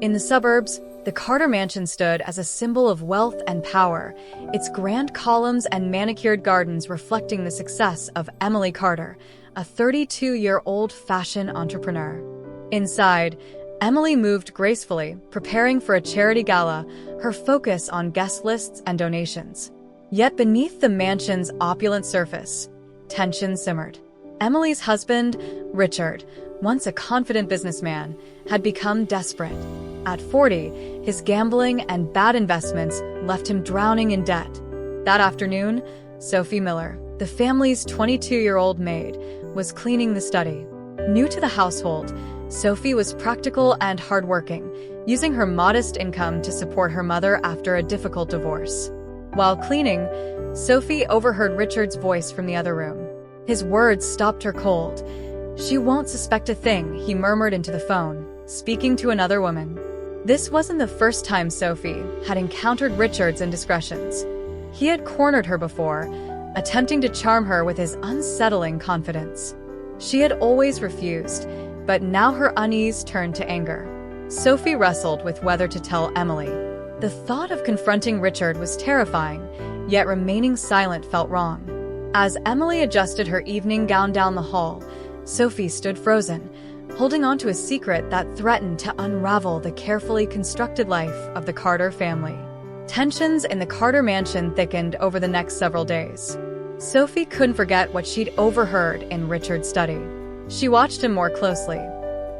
In the suburbs, the Carter mansion stood as a symbol of wealth and power, its grand columns and manicured gardens reflecting the success of Emily Carter, a 32-year-old fashion entrepreneur. Inside, Emily moved gracefully, preparing for a charity gala, her focus on guest lists and donations. Yet beneath the mansion's opulent surface, tension simmered. Emily's husband, Richard, once a confident businessman, had become desperate. At 40, his gambling and bad investments left him drowning in debt. That afternoon, Sophie Miller, the family's 22-year-old maid, was cleaning the study. New to the household, Sophie was practical and hardworking, using her modest income to support her mother after a difficult divorce. While cleaning, Sophie overheard Richard's voice from the other room. His words stopped her cold. "She won't suspect a thing," he murmured into the phone, speaking to another woman. This wasn't the first time Sophie had encountered Richard's indiscretions. He had cornered her before, attempting to charm her with his unsettling confidence. She had always refused, but now her unease turned to anger. Sophie wrestled with whether to tell Emily. The thought of confronting Richard was terrifying, yet remaining silent felt wrong. As Emily adjusted her evening gown down the hall, Sophie stood frozen, holding on to a secret that threatened to unravel the carefully constructed life of the Carter family. Tensions in the Carter mansion thickened over the next several days. Sophie couldn't forget what she'd overheard in Richard's study. She watched him more closely.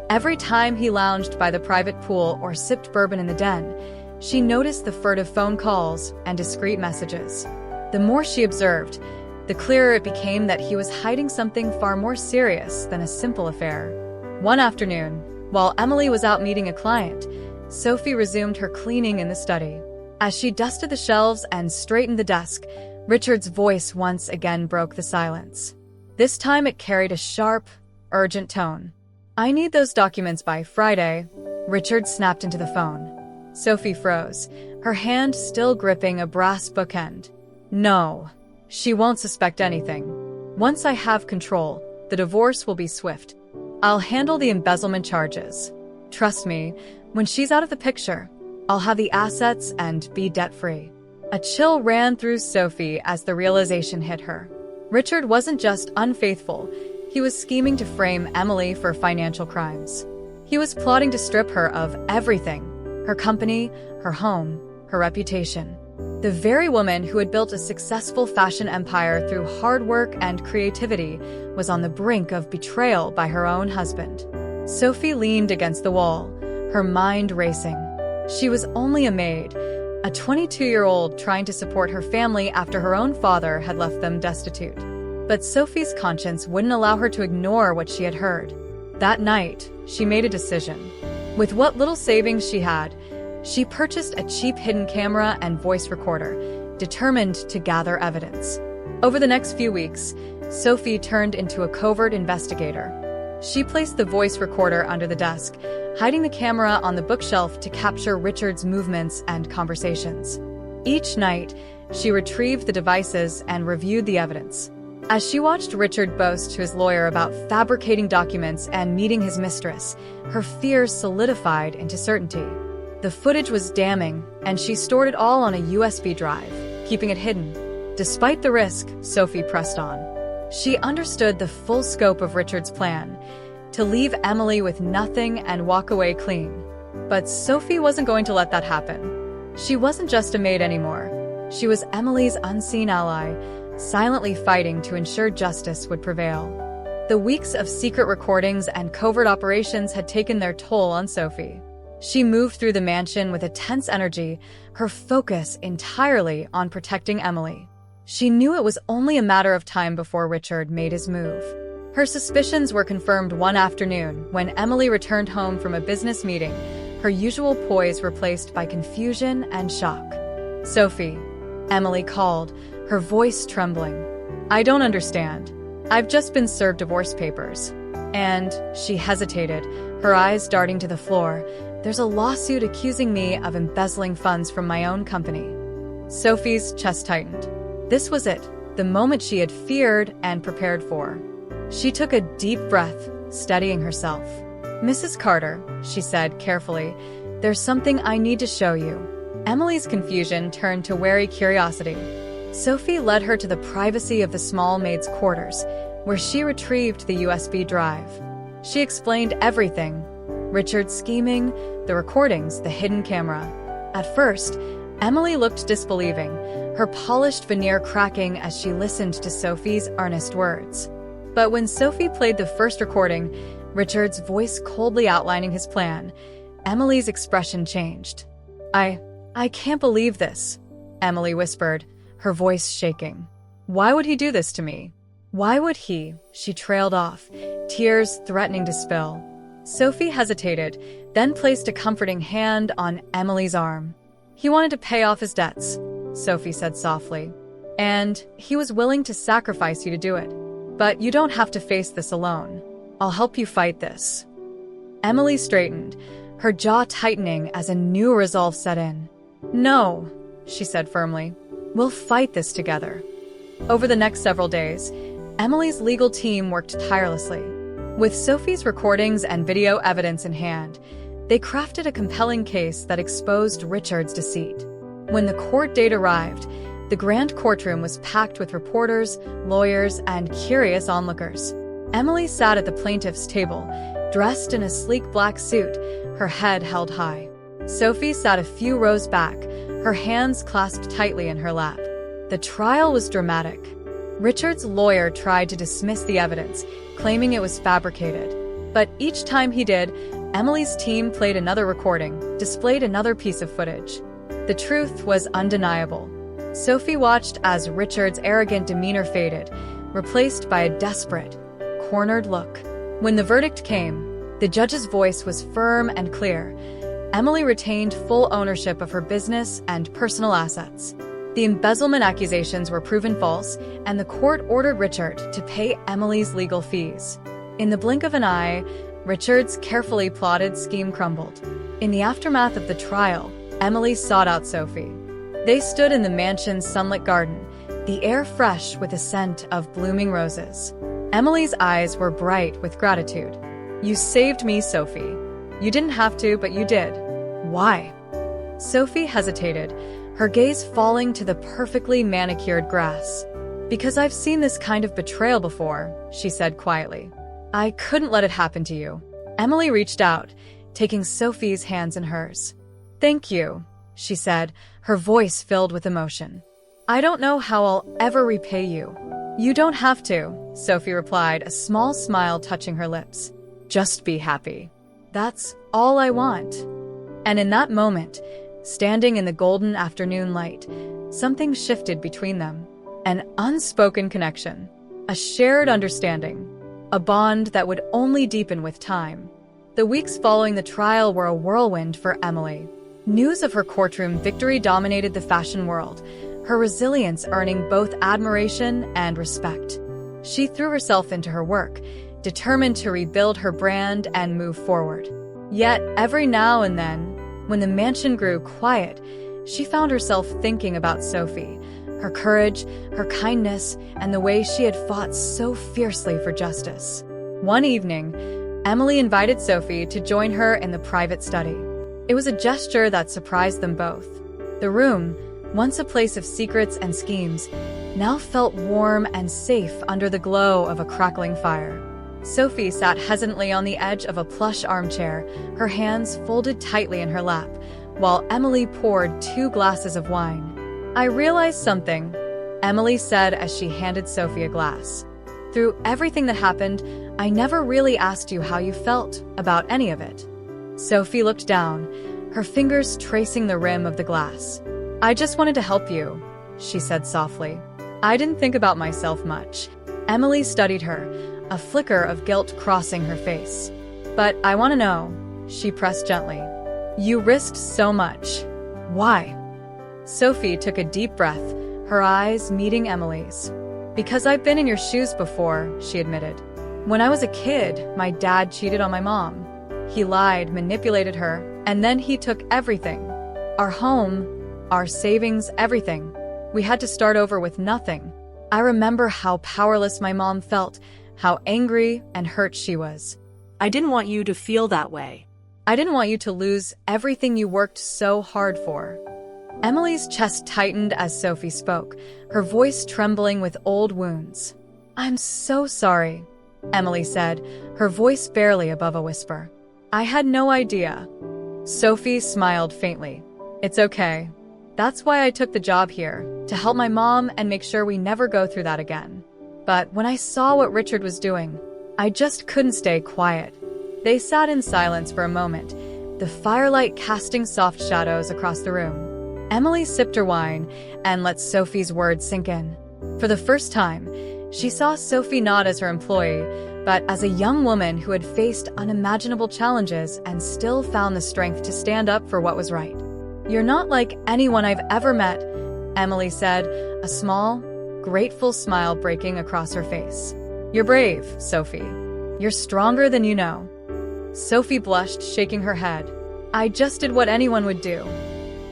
Every time he lounged by the private pool or sipped bourbon in the den, she noticed the furtive phone calls and discreet messages. The more she observed, the clearer it became that he was hiding something far more serious than a simple affair. One afternoon, while Emily was out meeting a client, Sophie resumed her cleaning in the study. As she dusted the shelves and straightened the desk, Richard's voice once again broke the silence. This time it carried a sharp, urgent tone. "I need those documents by Friday," Richard snapped into the phone. Sophie froze, her hand still gripping a brass bookend. "No. She won't suspect anything. Once I have control, the divorce will be swift. I'll handle the embezzlement charges. Trust me, when she's out of the picture, I'll have the assets and be debt-free." A chill ran through Sophie as the realization hit her. Richard wasn't just unfaithful, he was scheming to frame Emily for financial crimes. He was plotting to strip her of everything: her company, her home, her reputation. The very woman who had built a successful fashion empire through hard work and creativity was on the brink of betrayal by her own husband. Sophie leaned against the wall, her mind racing. She was only a maid, a 22-year-old trying to support her family after her own father had left them destitute. But Sophie's conscience wouldn't allow her to ignore what she had heard. That night, she made a decision. With what little savings she had, she purchased a cheap hidden camera and voice recorder, determined to gather evidence. Over the next few weeks, Sophie turned into a covert investigator. She placed the voice recorder under the desk, hiding the camera on the bookshelf to capture Richard's movements and conversations. Each night, she retrieved the devices and reviewed the evidence. As she watched Richard boast to his lawyer about fabricating documents and meeting his mistress, her fears solidified into certainty. The footage was damning, and she stored it all on a USB drive, keeping it hidden. Despite the risk, Sophie pressed on. She understood the full scope of Richard's plan, to leave Emily with nothing and walk away clean. But Sophie wasn't going to let that happen. She wasn't just a maid anymore. She was Emily's unseen ally, silently fighting to ensure justice would prevail. The weeks of secret recordings and covert operations had taken their toll on Sophie. She moved through the mansion with a tense energy, her focus entirely on protecting Emily. She knew it was only a matter of time before Richard made his move. Her suspicions were confirmed one afternoon when Emily returned home from a business meeting, her usual poise replaced by confusion and shock. "Sophie," Emily called, her voice trembling. "I don't understand. I've just been served divorce papers." And she hesitated, her eyes darting to the floor. "There's a lawsuit accusing me of embezzling funds from my own company." Sophie's chest tightened. This was it, the moment she had feared and prepared for. She took a deep breath, steadying herself. "Mrs. Carter," she said carefully, "There's something I need to show you." Emily's confusion turned to wary curiosity. Sophie led her to the privacy of the small maid's quarters, where she retrieved the USB drive. She explained everything: Richard's scheming, the recordings, the hidden camera. At first, Emily looked disbelieving, her polished veneer cracking as she listened to Sophie's earnest words. But when Sophie played the first recording, Richard's voice coldly outlining his plan, Emily's expression changed. I can't believe this," Emily whispered, her voice shaking. "Why would he do this to me? Why would he?" She trailed off, tears threatening to spill. Sophie hesitated, then placed a comforting hand on Emily's arm. "He wanted to pay off his debts," Sophie said softly. "And he was willing to sacrifice you to do it. But you don't have to face this alone. I'll help you fight this." Emily straightened, her jaw tightening as a new resolve set in. "No," she said firmly. "We'll fight this together." Over the next several days, Emily's legal team worked tirelessly. With Sophie's recordings and video evidence in hand, they crafted a compelling case that exposed Richard's deceit. When the court date arrived, the grand courtroom was packed with reporters, lawyers, and curious onlookers. Emily sat at the plaintiff's table, dressed in a sleek black suit, her head held high. Sophie sat a few rows back, her hands clasped tightly in her lap. The trial was dramatic. Richard's lawyer tried to dismiss the evidence, claiming it was fabricated. But each time he did, Emily's team played another recording, displayed another piece of footage. The truth was undeniable. Sophie watched as Richard's arrogant demeanor faded, replaced by a desperate, cornered look. When the verdict came, the judge's voice was firm and clear. Emily retained full ownership of her business and personal assets. The embezzlement accusations were proven false, and the court ordered Richard to pay Emily's legal fees. In the blink of an eye, Richard's carefully plotted scheme crumbled. In the aftermath of the trial, Emily sought out Sophie. They stood in the mansion's sunlit garden, the air fresh with the scent of blooming roses. Emily's eyes were bright with gratitude. "You saved me, Sophie. You didn't have to, but you did." "Why?" Sophie hesitated, her gaze falling to the perfectly manicured grass. "Because I've seen this kind of betrayal before," she said quietly. "I couldn't let it happen to you." Emily reached out, taking Sophie's hands in hers. "Thank you," she said, her voice filled with emotion. "I don't know how I'll ever repay you." "You don't have to," Sophie replied, a small smile touching her lips. "Just be happy. That's all I want." And in that moment, standing in the golden afternoon light, something shifted between them. An unspoken connection, a shared understanding, a bond that would only deepen with time. The weeks following the trial were a whirlwind for Emily. News of her courtroom victory dominated the fashion world, her resilience earning both admiration and respect. She threw herself into her work, determined to rebuild her brand and move forward. Yet, every now and then, when the mansion grew quiet, she found herself thinking about Sophie, her courage, her kindness, and the way she had fought so fiercely for justice. One evening, Emily invited Sophie to join her in the private study. It was a gesture that surprised them both. The room, once a place of secrets and schemes, now felt warm and safe under the glow of a crackling fire. Sophie sat hesitantly on the edge of a plush armchair, her hands folded tightly in her lap, while Emily poured 2 glasses of wine. "I realized something," Emily said as she handed Sophie a glass. "Through everything that happened, I never really asked you how you felt about any of it." Sophie looked down, her fingers tracing the rim of the glass. "I just wanted to help you," she said softly. "I didn't think about myself much." Emily studied her, a flicker of guilt crossing her face. "But I want to know," she pressed gently. "You risked so much. Why?" Sophie took a deep breath, her eyes meeting Emily's. "Because I've been in your shoes before," she admitted. "When I was a kid, my dad cheated on my mom. He lied, manipulated her, and then he took everything. Our home, our savings, everything. We had to start over with nothing. I remember how powerless my mom felt, how angry and hurt she was." "I didn't want you to feel that way," I didn't want you to lose everything you worked so hard for." Emily's chest tightened as Sophie spoke, her voice trembling with old wounds. "I'm so sorry," Emily said, her voice barely above a whisper. "I had no idea." Sophie smiled faintly. "It's okay. That's why I took the job here, to help my mom and make sure we never go through that again. But when I saw what Richard was doing, I just couldn't stay quiet." They sat in silence for a moment, the firelight casting soft shadows across the room. Emily sipped her wine and let Sophie's words sink in. For the first time, she saw Sophie not as her employee, but as a young woman who had faced unimaginable challenges and still found the strength to stand up for what was right. "You're not like anyone I've ever met," Emily said, a small, grateful smile breaking across her face. "You're brave, Sophie. You're stronger than you know." Sophie blushed, shaking her head. "I just did what anyone would do."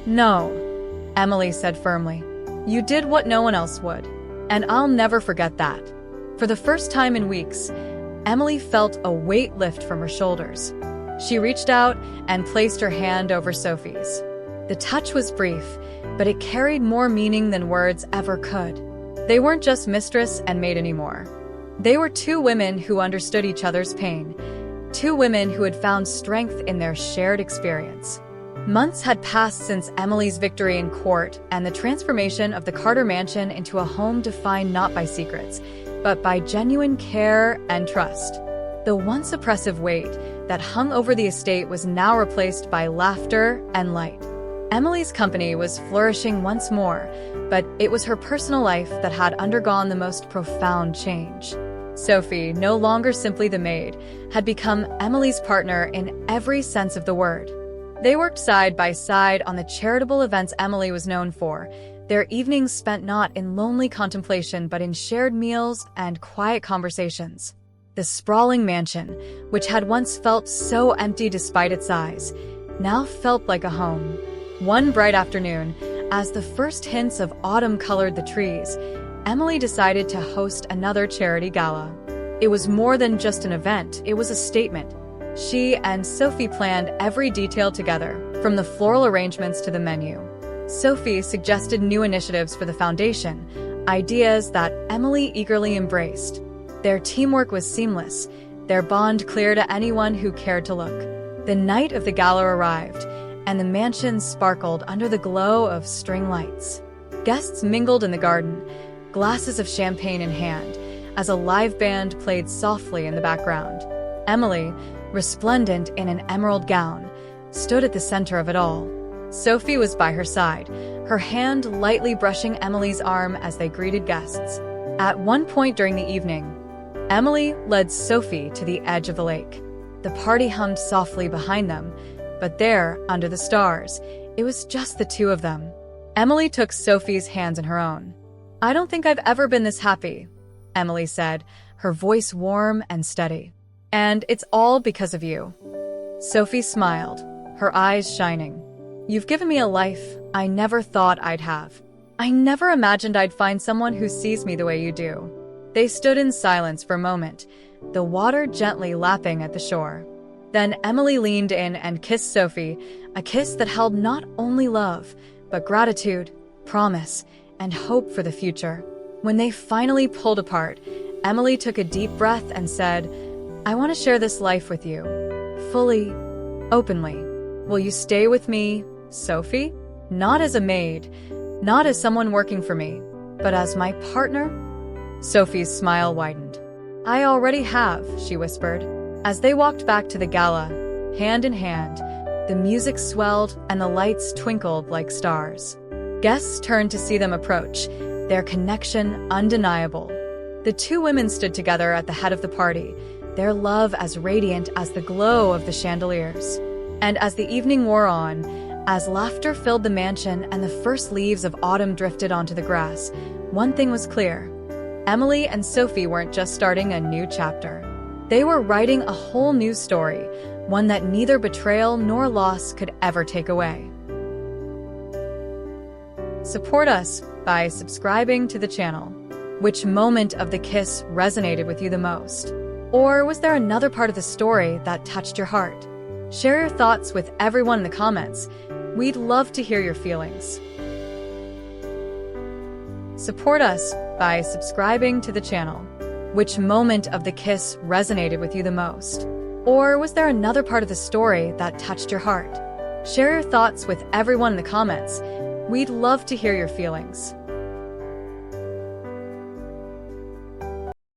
"No," Emily said firmly. "You did what no one else would, and I'll never forget that." For the first time in weeks, Emily felt a weight lift from her shoulders. She reached out and placed her hand over Sophie's. The touch was brief, but it carried more meaning than words ever could. They weren't just mistress and maid anymore. They were two women who understood each other's pain, two women who had found strength in their shared experience. Months had passed since Emily's victory in court and the transformation of the Carter mansion into a home defined not by secrets, but by genuine care and trust. The once oppressive weight that hung over the estate was now replaced by laughter and light. Emily's company was flourishing once more, but it was her personal life that had undergone the most profound change. Sophie, no longer simply the maid, had become Emily's partner in every sense of the word. They worked side by side on the charitable events Emily was known for, their evenings spent not in lonely contemplation but in shared meals and quiet conversations. The sprawling mansion, which had once felt so empty despite its size, now felt like a home. One bright afternoon, as the first hints of autumn colored the trees, Emily decided to host another charity gala. It was more than just an event, it was a statement. She and Sophie planned every detail together, from the floral arrangements to the menu. Sophie suggested new initiatives for the foundation, ideas that Emily eagerly embraced. Their teamwork was seamless, their bond clear to anyone who cared to look. The night of the gala arrived, and the mansion sparkled under the glow of string lights. Guests mingled in the garden, glasses of champagne in hand, as a live band played softly in the background. Emily, resplendent in an emerald gown, stood at the center of it all. Sophie was by her side, her hand lightly brushing Emily's arm as they greeted guests. At one point during the evening, Emily led Sophie to the edge of the lake. The party hummed softly behind them, but there, under the stars, it was just the two of them. Emily took Sophie's hands in her own. "I don't think I've ever been this happy," Emily said, her voice warm and steady. "And it's all because of you." Sophie smiled, her eyes shining. "You've given me a life I never thought I'd have. I never imagined I'd find someone who sees me the way you do." They stood in silence for a moment, the water gently lapping at the shore. Then Emily leaned in and kissed Sophie, a kiss that held not only love, but gratitude, promise, and hope for the future. When they finally pulled apart, Emily took a deep breath and said, "I want to share this life with you. Fully, openly. Will you stay with me, Sophie? Not as a maid, not as someone working for me, but as my partner?" Sophie's smile widened. "I already have," she whispered. As they walked back to the gala, hand in hand, the music swelled and the lights twinkled like stars. Guests turned to see them approach, their connection undeniable. The two women stood together at the head of the party, their love as radiant as the glow of the chandeliers. And as the evening wore on, as laughter filled the mansion and the first leaves of autumn drifted onto the grass, one thing was clear. Emily and Sophie weren't just starting a new chapter. They were writing a whole new story, one that neither betrayal nor loss could ever take away. Support us by subscribing to the channel. Which moment of the kiss resonated with you the most? Or was there another part of the story that touched your heart? Share your thoughts with everyone in the comments. We'd love to hear your feelings. Support us by subscribing to the channel. Which moment of the kiss resonated with you the most? Or was there another part of the story that touched your heart? Share your thoughts with everyone in the comments. We'd love to hear your feelings.